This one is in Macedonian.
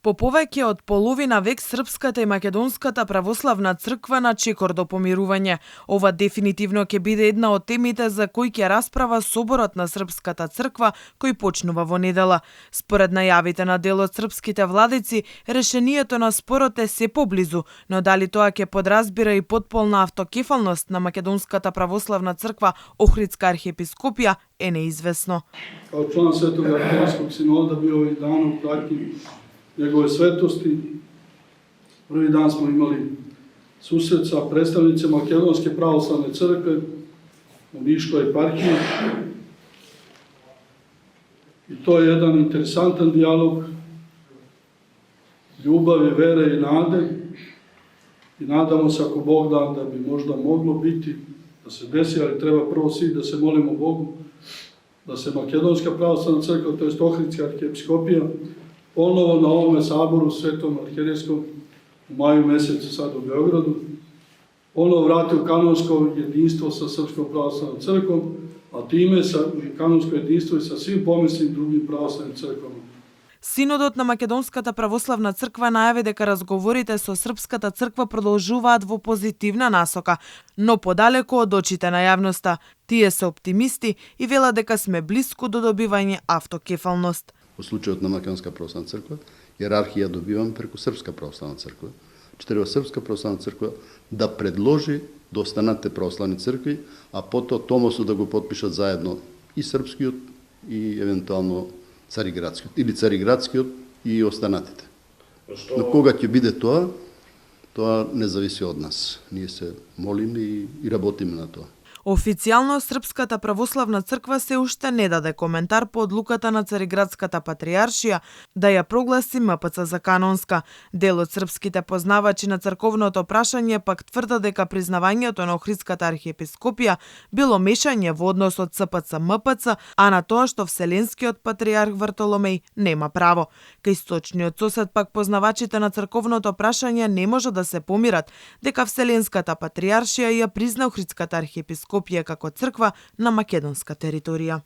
По повеќе од половина век Српската и Македонската православна црква на чекор до помирување. Ова дефинитивно ќе биде една од темите за кои ќе расправа Соборот на Српската црква, кој почнува во недела. Според најавите на дел од српските владици, решението на спорот е се поблизу, но дали тоа ќе подразбира и потполна автокефалност на Македонската православна црква Охридска архиепископија е неизвестно. Као члан Светог архиерейскog синода био и дана у пратњи njegove svetosti. Prvi dan smo imali susret sa predstavnicima Makedonske pravoslavne crkve u Niškoj eparhiji. I to je jedan interesantan dijalog ljubavi, vere i nade. I nadamo se, ako Bog da bi možda moglo biti, da se desi, ali treba prvo svi da se molimo Bogu, da se Makedonska pravoslavna crkva, to jest Ohridska arhijepiskopija, ponovo na ovome saboru Svetom arhijerejskom u maju mesecu sad u Beogradu, ponovo vrati u kanonsko jedinstvo sa Srpskom pravoslavnom crkvom, a time sa kanonsko jedinstvo i sa svim pomislim drugim pravoslavnim crkvama. Синодот на Македонската православна црква најави дека разговорите со Српската црква продолжуваат во позитивна насока, но подалеку од очите на јавноста. Тие се оптимисти и велат дека сме блиску до добивање автокефалност. Во случајот на Македонска православна црква, иерархија добивам преку Српска православна црква. Треба Српска православна црква да предложи да останат православни цркви, а потоа томосот да го потпишат заедно и српскиот и евентуално цариградскиот или цариградскиот и останатите. Но кога ќе биде тоа не зависи од нас. Ние се молиме и работиме на тоа. Официјално Српската православна црква се уште не даде коментар по одлуката на Цариградската патријаршија да ја прогласи МПЦ за канонска. Дел од српските познавачи на црковното прашање пак тврда дека признавањето на Охридската архиепископија било мешање во односот СПЦ-МПЦ, а на тоа што Вселенскиот патријарх Вартоломеј нема право. Кај источниот сосед пак познавачите на црковното прашање не може да се помират дека Вселенската патријаршија ја призна Охридската архиепископија како црква на македонска територија.